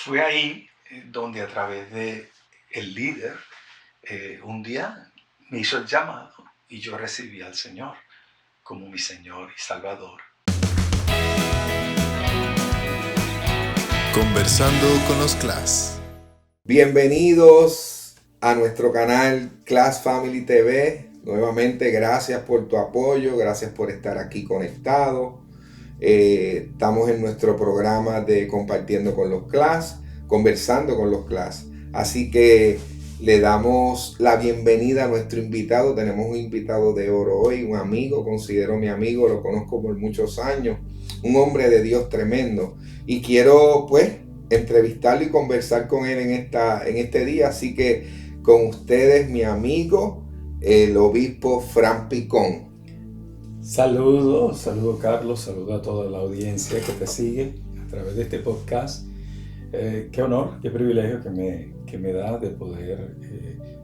fue ahí donde a través de el líder, un día me hizo el llamado y yo recibí al Señor como mi Señor y Salvador. Conversando con los Class. Bienvenidos a nuestro canal Class Family TV. Nuevamente, gracias por tu apoyo, gracias por estar aquí conectado. Estamos en nuestro programa de Compartiendo con los Class, Conversando con los Class. Así que le damos la bienvenida a nuestro invitado. Tenemos un invitado de oro hoy, un amigo, considero mi amigo, lo conozco por muchos años, un hombre de Dios tremendo. Y quiero pues entrevistarlo y conversar con él en este día. Así que con ustedes mi amigo, el obispo Fran Picón. Saludos Carlos, saludos a toda la audiencia que te sigue a través de este podcast. Qué honor, qué privilegio que me da de poder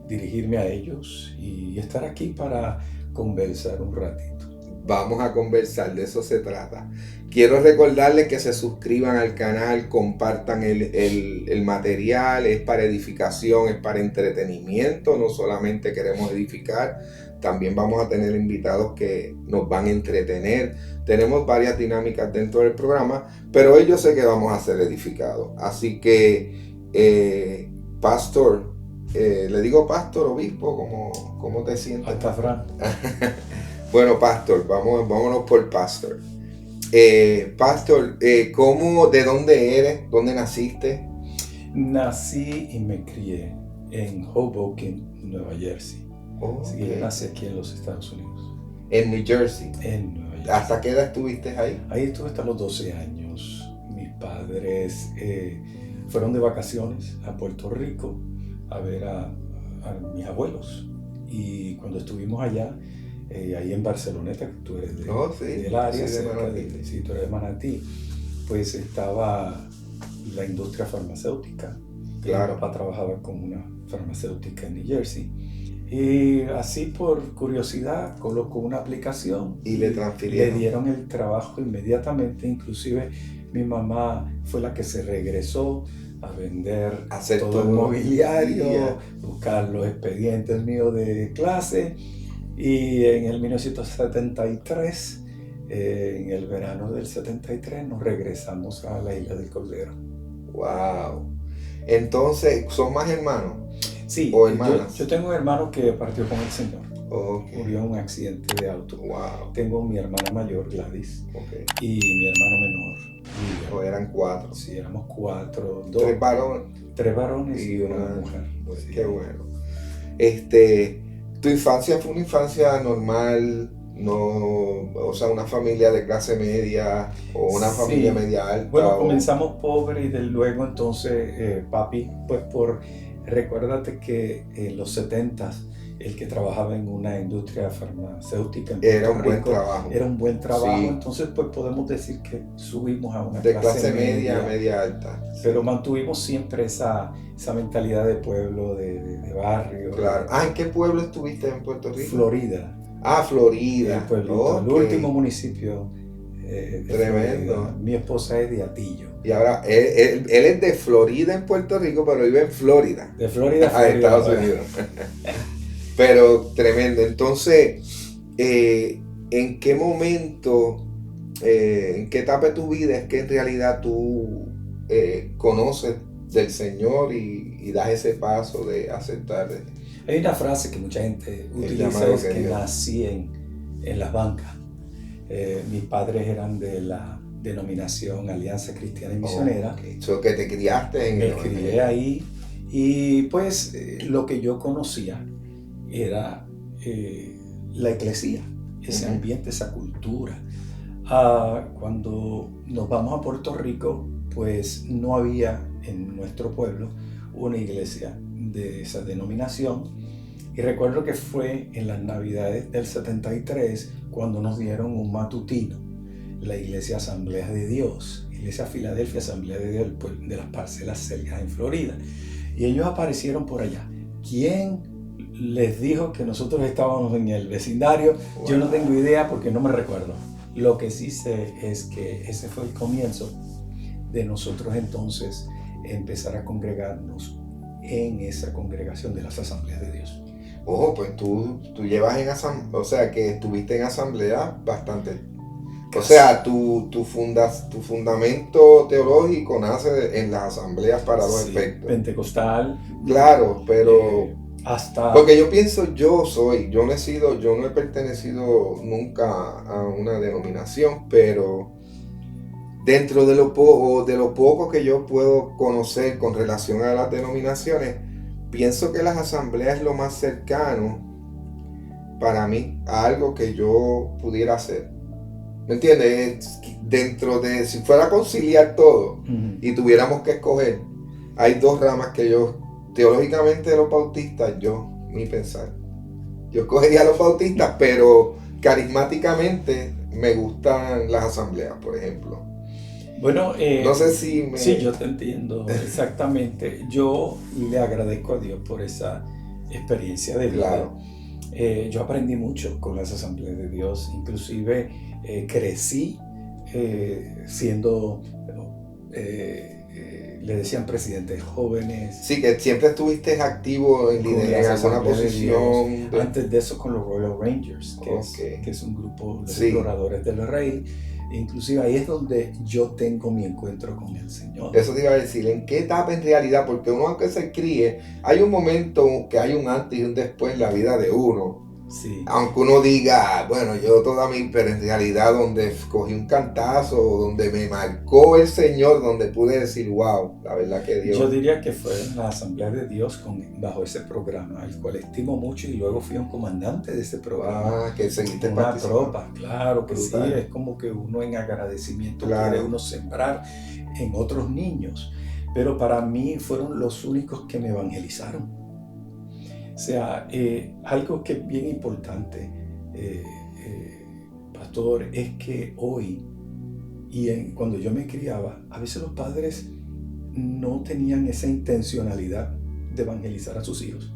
dirigirme a ellos y estar aquí para conversar un ratito. Vamos a conversar, de eso se trata. Quiero recordarles que se suscriban al canal, compartan el material, es para edificación, es para entretenimiento, no solamente queremos edificar, también vamos a tener invitados que nos van a entretener. Tenemos varias dinámicas dentro del programa, pero hoy yo sé que vamos a ser edificados. Así que, pastor, le digo pastor, obispo, ¿cómo te sientes? Hasta Fran. Bueno, pastor, vámonos por pastor. Pastor, ¿de dónde eres? ¿Dónde naciste? Nací y me crié en Hoboken, Nueva Jersey. Así que yo nací aquí en los Estados Unidos. En New Jersey. En Nueva Jersey. ¿Hasta qué edad estuviste ahí? Ahí estuve hasta los 12 años. Mis padres fueron de vacaciones a Puerto Rico a ver a mis abuelos. Y cuando estuvimos allá, ahí en Barceloneta, que tú eres del área, sí, sí, tú eres de Manatí, pues estaba la industria farmacéutica. Claro. Mi papá trabajaba con una farmacéutica en New Jersey. Y así por curiosidad colocó una aplicación y le transfirieron. Le dieron el trabajo inmediatamente. Inclusive mi mamá fue la que se regresó a vender todo el mobiliario, buscar los expedientes míos de clase. Y en el 1973, en el verano del 73, nos regresamos a la Isla del Cordero. ¡Wow! Entonces, ¿son más hermanos? Sí, ¿O hermanas? Yo tengo un hermano que partió con el Señor. Okay. Murió en un accidente de auto. Wow. Tengo mi hermana mayor, Gladys, okay, y mi hermano menor, William. ¿O eran 4? Sí, éramos 4. 3 varones y una mujer. Pues, sí. Qué bueno. ¿Tu infancia fue una infancia normal? No, o sea, una familia de clase media o una familia media alta. Bueno, comenzamos pobres y luego entonces papi, pues recuérdate que en los 70s el que trabajaba en una industria farmacéutica en era un Puerto buen Rico, trabajo. Era un buen trabajo, sí. Entonces pues podemos decir que subimos a una de clase media alta. Pero mantuvimos siempre esa mentalidad de pueblo, de barrio. Claro. ¿En qué pueblo estuviste en Puerto Rico? Florida. Florida. El pueblito, el último municipio. Tremendo. Florida. Mi esposa es de Atillo. Y ahora, él es de Florida en Puerto Rico, pero vive en Florida. De Florida a Estados Unidos. Pero tremendo. Entonces, ¿en qué momento, en qué etapa de tu vida es que en realidad tú conoces del Señor y das ese paso de aceptar? Hay una frase que mucha gente utiliza, es que nací en las bancas. Mis padres eran de la denominación Alianza Cristiana y Misionera. So que te criaste en el evangelio. Me crié ahí y pues lo que yo conocía era la iglesia, ese ambiente, esa cultura. Cuando nos vamos a Puerto Rico, pues no había en nuestro pueblo una iglesia de esa denominación. Y recuerdo que fue en las Navidades del 73 cuando nos dieron un matutino, la Iglesia Asamblea de Dios, Iglesia Filadelfia Asamblea de Dios de las Parcelas Selgas en Florida. Y ellos aparecieron por allá. ¿Quién les dijo que nosotros estábamos en el vecindario? Wow. Yo no tengo idea porque no me recuerdo. Lo que sí sé es que ese fue el comienzo de nosotros entonces empezar a congregarnos en esa congregación de las Asambleas de Dios. Ojo, pues tú llevas en asamblea, o sea que estuviste en asamblea bastante. O sea, tu fundamento teológico nace en las asambleas para los Sí, efectos. pentecostal. Claro, pero Hasta... porque yo pienso, yo no he pertenecido nunca a una denominación, pero dentro de lo poco que yo puedo conocer con relación a las denominaciones, pienso que las asambleas es lo más cercano para mí a algo que yo pudiera hacer. ¿Me entiendes? Dentro de, si fuera a conciliar todo y tuviéramos que escoger, hay dos ramas que yo, teológicamente de los bautistas, mi pensar, yo escogería a los bautistas, pero carismáticamente me gustan las asambleas, por ejemplo. Bueno, no sé si sí, yo te entiendo exactamente. Yo le agradezco a Dios por esa experiencia de vida. Claro. Yo aprendí mucho con las Asambleas de Dios, inclusive crecí siendo, le decían presidentes jóvenes. Sí, que siempre estuviste activo en alguna posición. Antes de eso con los Royal Rangers, que es un grupo de exploradores del rey. Inclusive ahí es donde yo tengo mi encuentro con el Señor. Eso te iba a decir, ¿en qué etapa en realidad? Porque uno, aunque se críe, hay un momento que hay un antes y un después en la vida de uno. Sí. Aunque uno diga, bueno, pero en realidad donde cogí un cantazo, donde me marcó el Señor, donde pude decir, wow, la verdad que Dios. Yo diría que fue en la Asamblea de Dios bajo ese programa, el cual estimo mucho, y luego fui un comandante de ese programa. Que seguiste una tropa, claro que brutal. Sí, es como que uno en agradecimiento claro. quiere uno sembrar en otros niños, pero para mí fueron los únicos que me evangelizaron. O sea, algo que es bien importante, pastor, es que hoy, cuando yo me criaba, a veces los padres no tenían esa intencionalidad de evangelizar a sus hijos.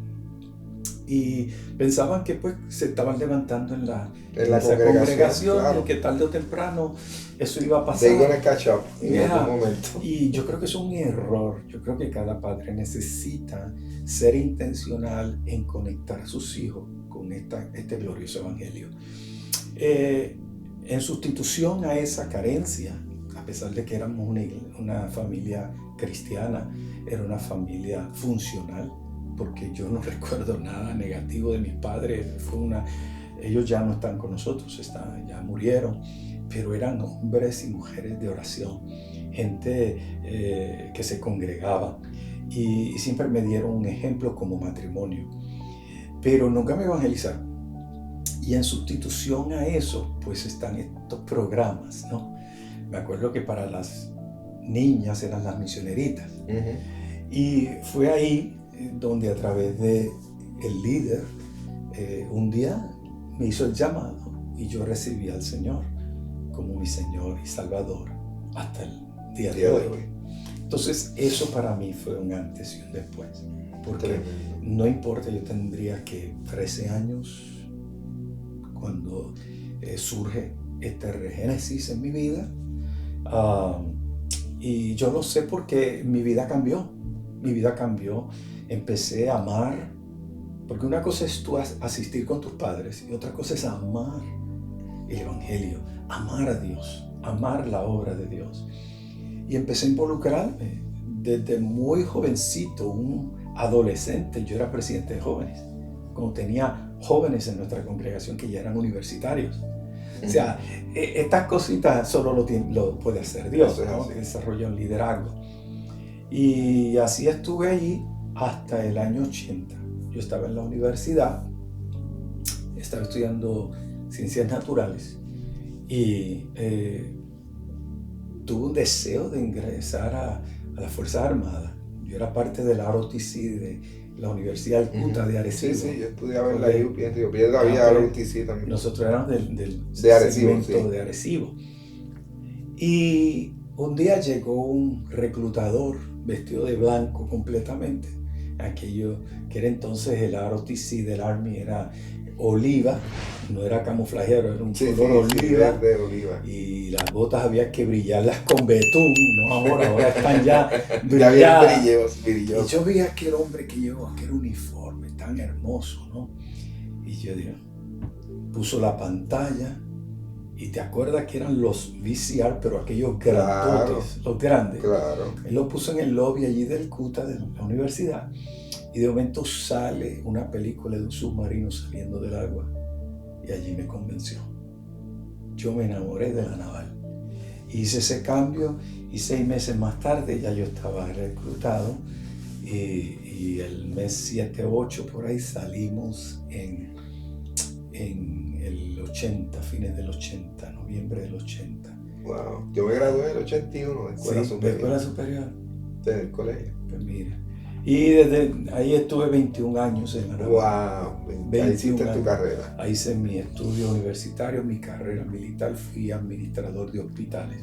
Y pensaban que pues se estaban levantando en la congregación, claro. Que tarde o temprano eso iba a pasar. They gonna catch up en algún momento. Y yo creo que es un error. Yo creo que cada padre necesita ser intencional en conectar a sus hijos con este glorioso evangelio. En sustitución a esa carencia, a pesar de que éramos una familia cristiana, era una familia funcional, porque yo no recuerdo nada negativo de mis padres. Ellos ya no están con nosotros, ya murieron, pero eran hombres y mujeres de oración, gente que se congregaba y siempre me dieron un ejemplo como matrimonio, pero nunca me evangelizaron. Y en sustitución a eso, pues están estos programas, ¿no? Me acuerdo que para las niñas eran las misioneritas. Y fue ahí donde a través de el líder, un día me hizo el llamado y yo recibí al Señor como mi Señor y Salvador hasta el día de hoy. Entonces eso para mí fue un antes y un después, porque no importa, yo tendría que 13 años cuando surge este regénesis en mi vida, y yo lo sé porque mi vida cambió. Empecé a amar, porque una cosa es tú asistir con tus padres y otra cosa es amar el evangelio, amar a Dios, amar la obra de Dios. Y empecé a involucrarme desde muy jovencito, un adolescente. Yo era presidente de jóvenes, cuando tenía jóvenes en nuestra congregación que ya eran universitarios. O sea, estas cositas solo lo puede hacer Dios, ¿no? Desarrolla un liderazgo. Y así estuve allí hasta el año 80. Yo estaba en la universidad, estaba estudiando ciencias naturales y tuve un deseo de ingresar a las Fuerzas Armadas. Yo era parte de la ROTC de la Universidad del CUTA de Arecibo. Sí, yo estudiaba en la UP en Río Piedra, había ROTC también. Nosotros éramos del Arecibo, segmento de Arecibo. Y un día llegó un reclutador vestido de blanco completamente. Aquello que era entonces el ROTC del Army, era oliva, no era camuflajero, era un Sí, color sí, oliva. verde oliva. Y las botas había que brillarlas con betún, no ahora están ya Ya bien brilladas. Y brillosos. yo vi a aquel hombre que llevó aquel uniforme tan hermoso, ¿no? Y yo dije, puso la pantalla, y te acuerdas que eran los VCR, pero aquellos grandotes, los grandes. Claro. Él lo puso en el lobby allí del CUTA, de la universidad, y de momento sale una película de un submarino saliendo del agua, y allí me convenció. Yo me enamoré de la naval. Hice ese cambio, y 6 meses más tarde ya yo estaba reclutado, y el mes 7, 8 por ahí salimos en el 80, fines del 80, noviembre del 80. Wow. Yo me gradué en el 81 de escuela Sí, superior. de escuela superior. Del colegio. Pues mira. Y desde ahí estuve 21 años en la naval. Wow. Ahí hiciste tu carrera. Ahí hice mi estudio universitario, mi carrera militar, fui administrador de hospitales.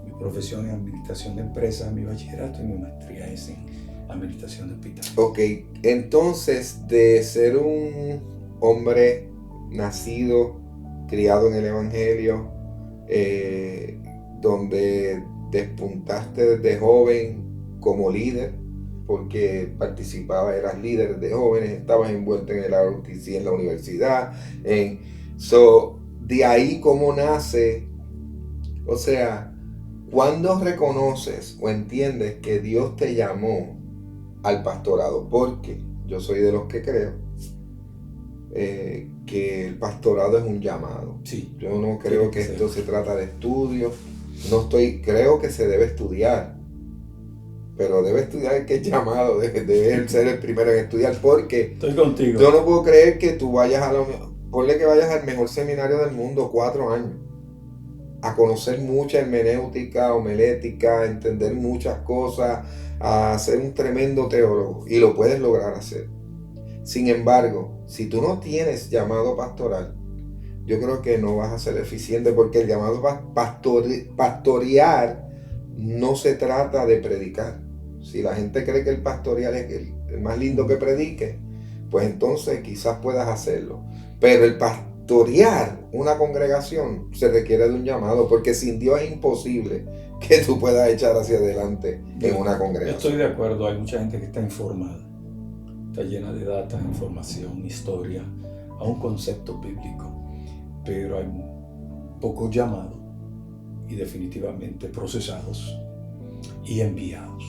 Mi profesión es administración de empresas, mi bachillerato y mi maestría es en administración de hospitales. Ok, entonces de ser un hombre nacido, criado en el Evangelio, donde despuntaste desde joven como líder, porque eras líder de jóvenes, estabas envuelto en el ROTC en la universidad, de ahí cómo nace, o sea, ¿cuándo reconoces o entiendes que Dios te llamó al pastorado? Porque yo soy de los que creo que el pastorado es un llamado. Sí. Yo no creo que esto se trata de estudio. Creo que se debe estudiar, pero debe estudiar el que es llamado, debe ser el primero en estudiar, porque estoy contigo. Yo no puedo creer que tú vayas ponle que vayas al mejor seminario del mundo 4 años, a conocer mucha hermenéutica, homilética, a entender muchas cosas, a ser un tremendo teólogo, y lo puedes lograr hacer. Sin embargo, si tú no tienes llamado pastoral, yo creo que no vas a ser eficiente, porque el llamado pastorear no se trata de predicar. Si la gente cree que el pastorear es el más lindo que predique, pues entonces quizás puedas hacerlo. Pero el pastorear una congregación se requiere de un llamado, porque sin Dios es imposible que tú puedas echar hacia adelante en una congregación. Estoy de acuerdo, hay mucha gente que está informada, está llena de datos, información, historia, a un concepto bíblico, pero hay pocos llamados y definitivamente procesados y enviados.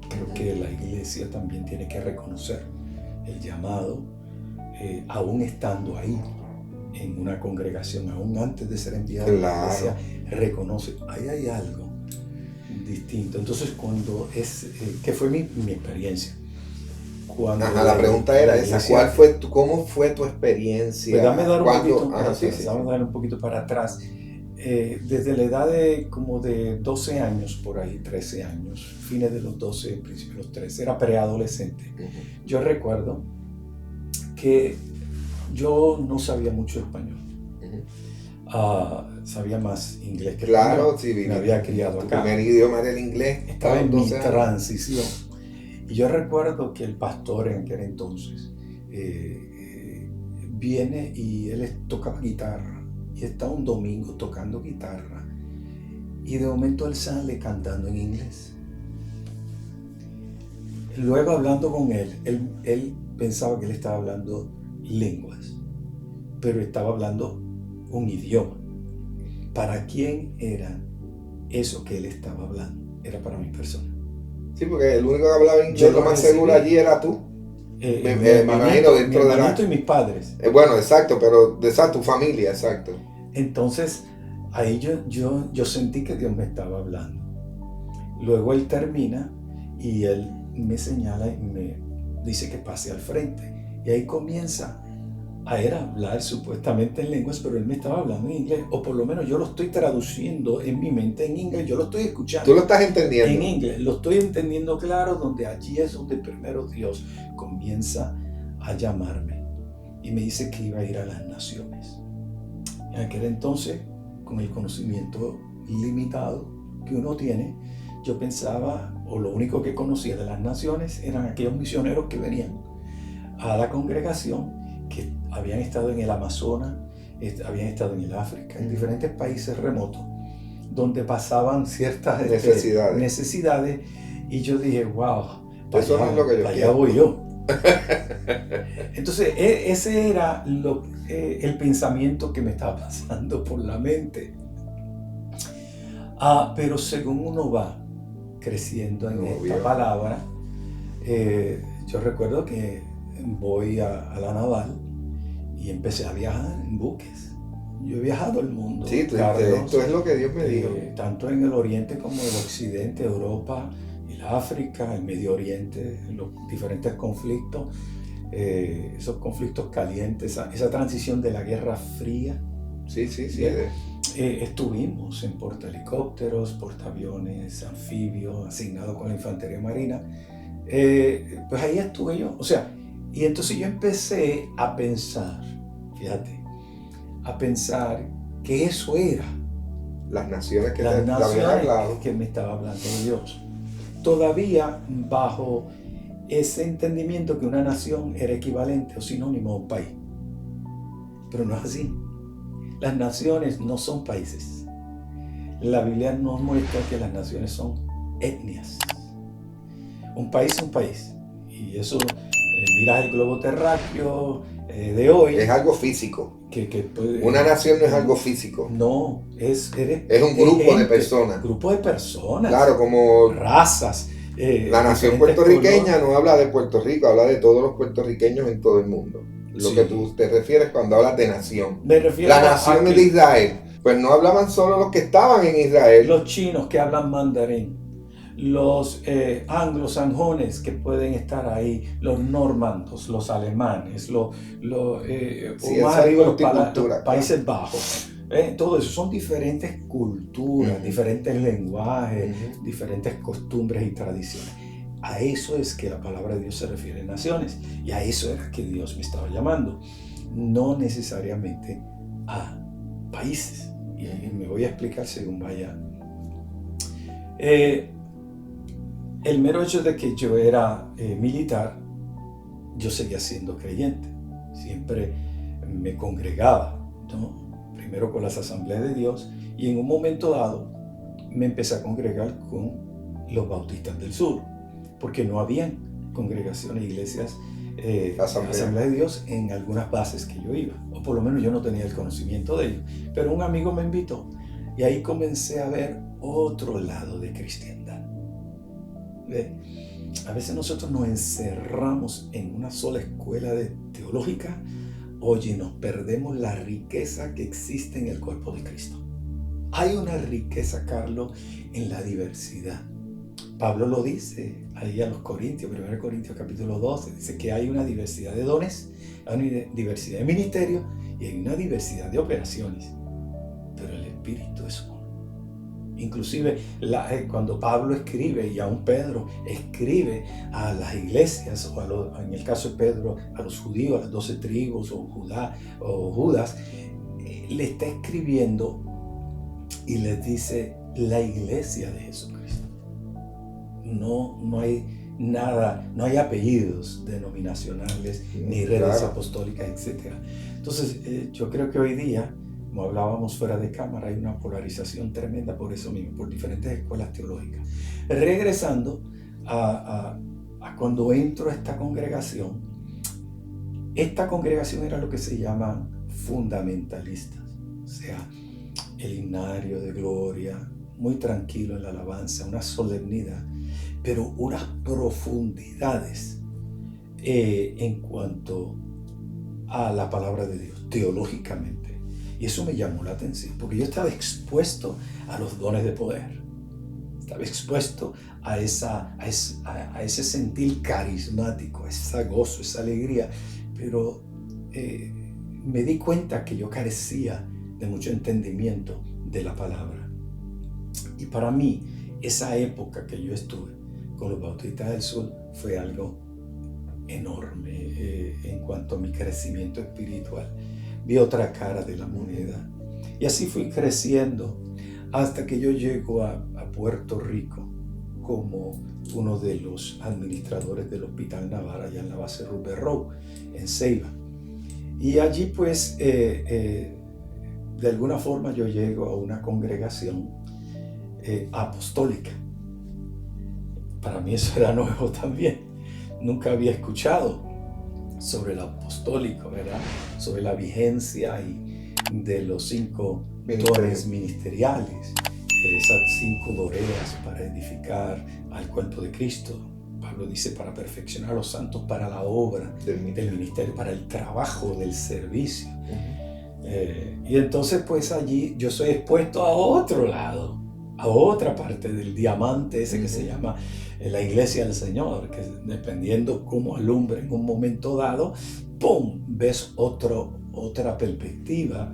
Creo que la iglesia también tiene que reconocer el llamado, aún estando ahí en una congregación, aún antes de ser enviado. Claro. La iglesia reconoce, ahí hay algo distinto. Entonces, cuando ¿qué fue mi experiencia? La pregunta era esa, ¿cómo fue tu experiencia? Pues dame dar un poquito para atrás. Desde la edad de como de 12 años, por ahí, 13 años, fines de los 12, principios de los 13, era preadolescente. Uh-huh. Yo recuerdo que yo no sabía mucho español. Uh-huh. Sabía más inglés que español. Sí, me había criado acá. Tu primer idioma era el inglés. Estaba en mi transición. Y yo recuerdo que el pastor en aquel entonces viene y él tocaba guitarra. Y está un domingo tocando guitarra. Y de momento él sale cantando en inglés. Luego hablando con él pensaba que él estaba hablando lenguas, pero estaba hablando un idioma. ¿Para quién era eso que él estaba hablando? Era para mi persona. Sí, porque el único que hablaba inglés, lo más seguro allí era tú. Me imagino dentro de la... y mis padres. Bueno, exacto, pero de esa tu familia, exacto. Entonces, ahí yo sentí que Dios me estaba hablando. Luego él termina y él me señala y me dice que pase al frente. Y ahí comienza a él hablar supuestamente en lenguas, pero él me estaba hablando en inglés, o por lo menos yo lo estoy traduciendo en mi mente en inglés, yo lo estoy escuchando. ¿Tú lo estás entendiendo? En inglés, lo estoy entendiendo claro, donde allí es donde primero Dios comienza a llamarme y me dice que iba a ir a las naciones. En aquel entonces, con el conocimiento limitado que uno tiene, yo pensaba, o lo único que conocía de las naciones eran aquellos misioneros que venían a la congregación que habían estado en el Amazonas, habían estado en el África, en diferentes países remotos, donde pasaban ciertas necesidades, y yo dije, wow, eso no es lo que yo allá quiero. voy yo. Entonces, ese era el pensamiento que me estaba pasando por la mente. Pero según uno va creciendo en esta palabra, yo recuerdo que voy a la naval y empecé a viajar en buques. Yo he viajado el mundo. Sí, esto es lo que Dios me dijo. Tanto en el oriente como el occidente, Europa, el África, el Medio Oriente, los diferentes conflictos, esos conflictos calientes, esa transición de la Guerra Fría. Sí. Estuvimos en portahelicópteros, portaaviones, anfibios, asignados con la infantería marina. Pues ahí estuve yo. O sea, y entonces yo empecé a pensar, fíjate, que eso era las naciones que que me estaba hablando Dios. Todavía bajo ese entendimiento que una nación era equivalente o sinónimo a un país. Pero no es así. Las naciones no son países. La Biblia nos muestra que las naciones son etnias. Un país es un país. Y eso, miras el globo terráqueo de hoy. Es algo físico. Una nación no es algo físico. No, es un grupo de personas. Grupo de personas. Claro, como razas. La nación puertorriqueña no habla de Puerto Rico, habla de todos los puertorriqueños en todo el mundo. Lo que tú te refieres cuando hablas de nación. Me refiero la nación de Israel. Pues no hablaban solo los que estaban en Israel. Los chinos que hablan mandarín. Los anglosajones que pueden estar ahí, los normandos, los alemanes, los más arriba los Países Bajos. Todo eso son diferentes culturas, diferentes lenguajes, diferentes costumbres y tradiciones. A eso es que la palabra de Dios se refiere en naciones, y a eso era que Dios me estaba llamando, no necesariamente a países. Y me voy a explicar según vaya. El mero hecho de que yo era militar, yo seguía siendo creyente. Siempre me congregaba, ¿no? Primero con las asambleas de Dios, y en un momento dado me empecé a congregar con los bautistas del sur, porque no habían congregaciones, iglesias, asambleas de Dios en algunas bases que yo iba, o por lo menos yo no tenía el conocimiento de ello. Pero un amigo me invitó y ahí comencé a ver otro lado de cristiandad. A veces nosotros nos encerramos en una sola escuela teológica. Oye, nos perdemos la riqueza que existe en el cuerpo de Cristo. Hay una riqueza, Carlos, en la diversidad. Pablo lo dice ahí a los Corintios, 1 Corintios capítulo 12, dice que hay una diversidad de dones, hay una diversidad de ministerios y hay una diversidad de operaciones. Pero el Espíritu es uno. Inclusive cuando Pablo escribe, y aún Pedro escribe a las iglesias, o en el caso de Pedro, a los judíos, a las 12 tribus, o Judas, le está escribiendo y les dice la iglesia de Jesucristo. No hay nada, no hay apellidos denominacionales, ni redes apostólicas, etc. Entonces, yo creo que hoy día, como hablábamos fuera de cámara, hay una polarización tremenda por eso mismo, por diferentes escuelas teológicas. Regresando a cuando entro a esta congregación era lo que se llama fundamentalistas. O sea, el himnario de gloria, muy tranquilo en la alabanza, una solemnidad, pero unas profundidades en cuanto a la palabra de Dios, teológicamente. Y eso me llamó la atención, porque yo estaba expuesto a los dones de poder. Estaba expuesto a ese sentir carismático, a ese gozo, esa alegría. Pero me di cuenta que yo carecía de mucho entendimiento de la palabra. Y para mí, esa época que yo estuve con los bautistas del sur fue algo enorme en cuanto a mi crecimiento espiritual. Vi otra cara de la moneda. Y así fui creciendo hasta que yo llego a Puerto Rico como uno de los administradores del Hospital Navarra, allá en la base Rupert Road, en Ceiba. Y allí pues de alguna forma yo llego a una congregación apostólica. Para mí eso era nuevo también. Nunca había escuchado sobre el apostólico, ¿verdad? Sobre la vigencia de los 5 dones ministeriales, esas 5 doreas para edificar al cuerpo de Cristo. Pablo dice, para perfeccionar a los santos para la obra del ministerio, para el trabajo del servicio. Y entonces pues allí yo soy expuesto a otro lado, a otra parte del diamante ese que se llama la iglesia del Señor, que dependiendo cómo alumbre en un momento dado, ¡pum!, ves otra perspectiva,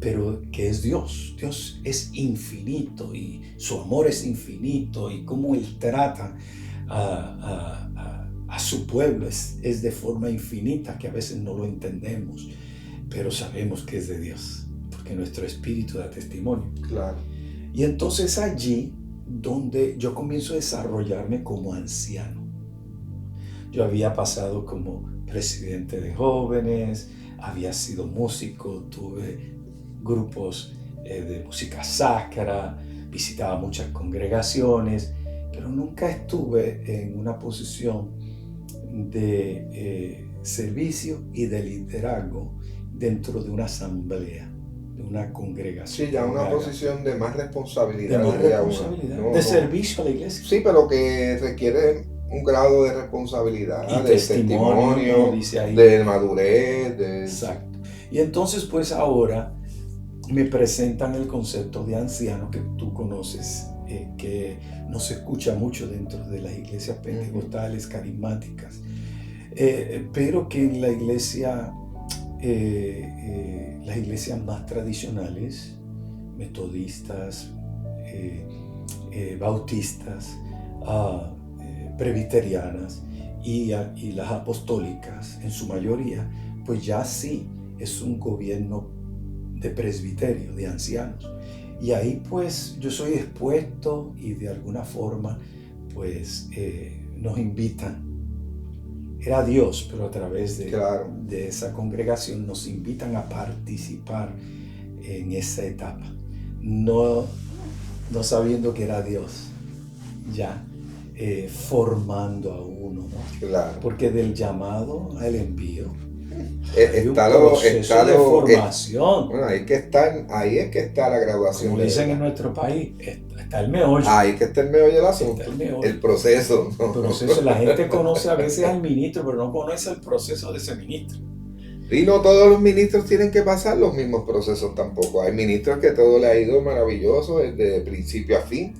pero que es Dios. Dios es infinito y su amor es infinito, y cómo Él trata a su pueblo es de forma infinita, que a veces no lo entendemos, pero sabemos que es de Dios, porque nuestro espíritu da testimonio. Claro. Y entonces allí donde yo comienzo a desarrollarme como anciano. Yo había pasado como presidente de jóvenes, había sido músico, tuve grupos de música sacra, visitaba muchas congregaciones, pero nunca estuve en una posición de servicio y de liderazgo dentro de una asamblea, de una congregación. Sí, ya una posición de más responsabilidad. De más responsabilidad, de servicio a la iglesia. Sí, pero que requiere un grado de responsabilidad, y de testimonio, dice ahí, de madurez. Exacto. Y entonces pues ahora me presentan el concepto de anciano que tú conoces, que no se escucha mucho dentro de las iglesias pentecostales, carismáticas, pero que en la iglesia, las iglesias más tradicionales, metodistas, bautistas, presbiterianas y las apostólicas, en su mayoría, pues ya sí es un gobierno de presbiterio, de ancianos. Y ahí pues yo soy expuesto y de alguna forma pues nos invitan. Era Dios, pero a través de esa congregación nos invitan a participar en esa etapa. No sabiendo que era Dios ya formando a uno, ¿no? Claro. Porque del llamado al envío está de formación. Bueno, ahí es que está la graduación. Como dicen en nuestro país, está el meollo. Ahí que está el meollo del asunto. El proceso. ¿No? El proceso. La gente conoce a veces al ministro, pero no conoce el proceso de ese ministro. Y no todos los ministros tienen que pasar los mismos procesos tampoco. Hay ministros que todo le ha ido maravilloso desde principio a fin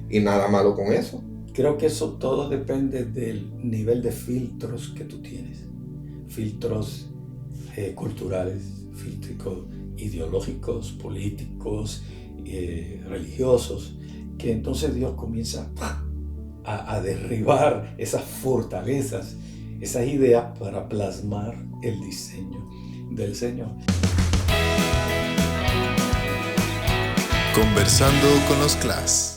y nada malo con eso. Creo que eso todo depende del nivel de filtros que tú tienes. Filtros culturales, filtros ideológicos, políticos, religiosos, que entonces Dios comienza a derribar esas fortalezas, esas ideas para plasmar el diseño del Señor. Conversando con los Class.